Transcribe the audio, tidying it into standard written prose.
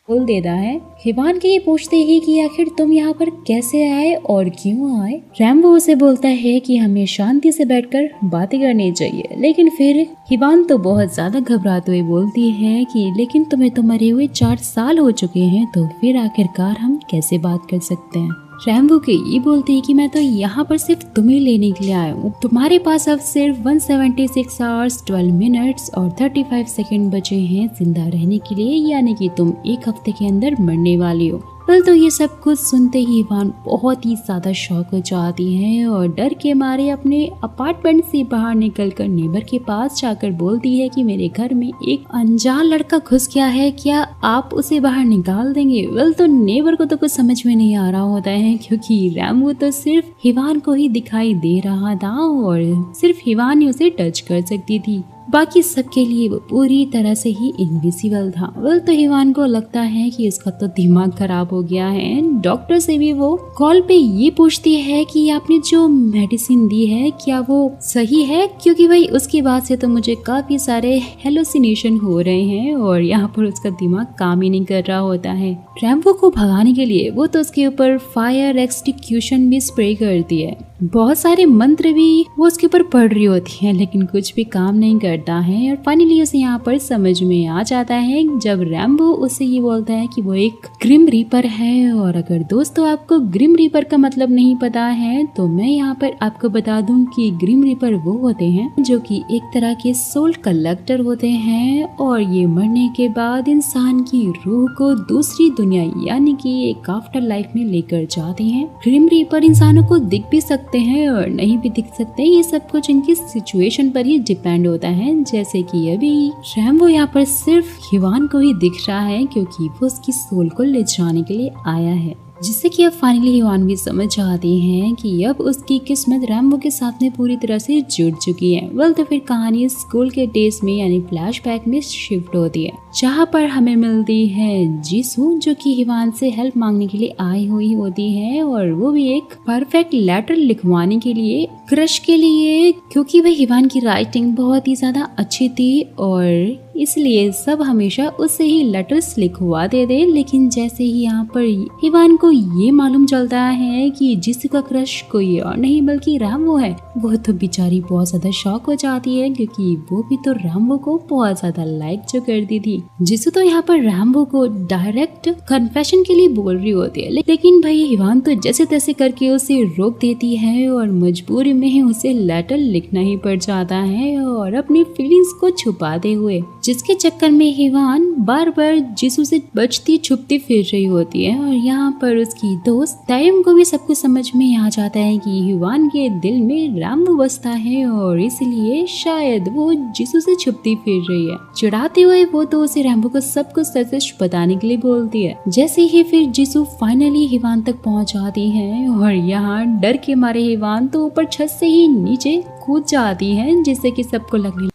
बोल देता है। हिवान के ये पूछते ही कि आखिर तुम यहाँ पर कैसे आए और क्यों आए। रैम्बो उसे बोलता है कि हमें शांति से बैठकर बातें करनी चाहिए, लेकिन फिर हिवान तो बहुत ज्यादा घबराते हुए बोलती है कि लेकिन तुम्हें तो मरे हुए 4 साल हो चुके हैं, तो फिर आखिरकार हम कैसे बात कर सकते हैं। रैम्बो के ये बोलते हैं कि मैं तो यहाँ पर सिर्फ तुम्हें लेने के लिए आया हूँ, तुम्हारे पास अब सिर्फ 176 आवर्स 12 मिनट्स और 35 सेकंड बचे हैं जिंदा रहने के लिए, यानी कि तुम 1 हफ्ते के अंदर मरने वाली हो। कल तो ये सब कुछ सुनते ही हिवान बहुत ही ज्यादा शॉक हो जाती है और डर के मारे अपने अपार्टमेंट से बाहर निकलकर नेबर के पास जाकर बोलती है कि मेरे घर में एक अनजान लड़का घुस गया है, क्या आप उसे बाहर निकाल देंगे। वेल तो नेबर को तो कुछ समझ में नहीं आ रहा होता है, क्योंकि रैम्बो तो सिर्फ हिवान को ही दिखाई दे रहा था और सिर्फ हिवान ही उसे टच कर सकती थी, बाकी सबके लिए वो पूरी तरह से ही इनविजिबल था। वेल तो हिवान को लगता है कि उसका तो दिमाग खराब हो गया है। डॉक्टर से भी वो कॉल पे ये पूछती है कि आपने जो मेडिसिन दी है क्या वो सही है, क्योंकि भाई उसकी बात से तो मुझे काफी सारे हेलुसिनेशन हो रहे हैं और यहाँ पर उसका दिमाग काम ही नहीं कर रहा होता है। रैम्बो को भगाने के लिए वो तो उसके ऊपर फायर एक्सटिक्यूशन भी स्प्रे करती है, बहुत सारे मंत्र भी वो उसके ऊपर पढ़ रही होती हैं, लेकिन कुछ भी काम नहीं करता है। और फाइनली उसे यहाँ पर समझ में आ जाता है जब रैम्बो उसे ये बोलता है कि वो एक ग्रिम रीपर है। और अगर दोस्तों आपको ग्रिम रीपर का मतलब नहीं पता है तो मैं यहाँ पर आपको बता दूं कि ग्रिम रीपर वो होते हैं जो कि एक तरह के सोल कलेक्टर होते हैं और ये मरने के बाद इंसान की रूह को दूसरी दुनिया यानी कि एक आफ्टर लाइफ में लेकर जाते हैं। ग्रिम रीपर इंसानों को दिख भी सकते हैं और नहीं भी दिख सकते, ये सब कुछ इनकी सिचुएशन पर ही डिपेंड होता है। जैसे कि अभी रैम्बो यहाँ पर सिर्फ हिवान को ही दिख रहा है क्योंकि वो उसकी सोल को ले जाने के लिए आया है, जिससे कि अब फाइनली हिवान भी समझ जाती हैं कि अब उसकी किस्मत रैम्बो के साथ में पूरी तरह से जुड़ चुकी है। वेल तो फिर कहानी स्कूल के डेज में यानी फ्लैशबैक में शिफ्ट होती है, जहाँ पर हमें मिलती है जीसू जो कि हिवान से हेल्प मांगने के लिए आई हुई होती है और वो भी एक परफेक्ट लेटर लिखवाने के लिए क्रश के लिए, क्योंकि वह हिवान की राइटिंग बहुत ही ज्यादा अच्छी थी और इसलिए सब हमेशा उससे ही लेटर्स लिखवाते थे। लेकिन जैसे ही यहाँ पर हिवान को ये मालूम चलता है कि जीसू का क्रश कोई और नहीं बल्कि रैम्बो है, वो तो बेचारी बहुत ज्यादा शॉक हो जाती है क्योंकि वो भी तो रैम्बो को बहुत ज्यादा लाइक जो करती थी। जीसू तो यहाँ पर रैम्बो को डायरेक्ट कन्फेशन के लिए बोल रही होती है, लेकिन भाई हिवान तो जैसे तैसे करके उसे रोक देती है और मजबूरी में ही उसे लेटर लिखना ही पड़ जाता है और अपनी फीलिंग्स को छुपाते हुए, जिसके चक्कर में हिवान बार बार जीसू से बचती छुपती फिर रही होती है। और यहाँ पर उसकी दोस्त तायम को भी सब कुछ समझ में आ जाता है कि हिवान के दिल में रैम्बो बसता है और इसलिए शायद वो जीसू से छुपती फिर रही है। चिढ़ाते हुए वो तो उसे रैम्बो को सब कुछ सच बताने के लिए बोलती है। जैसे ही फिर जीसू फाइनली हिवान तक पहुँच जाती है और यहाँ डर के मारे हिवान तो ऊपर छत से ही नीचे कूद जाती है, जिससे कि सबको लगने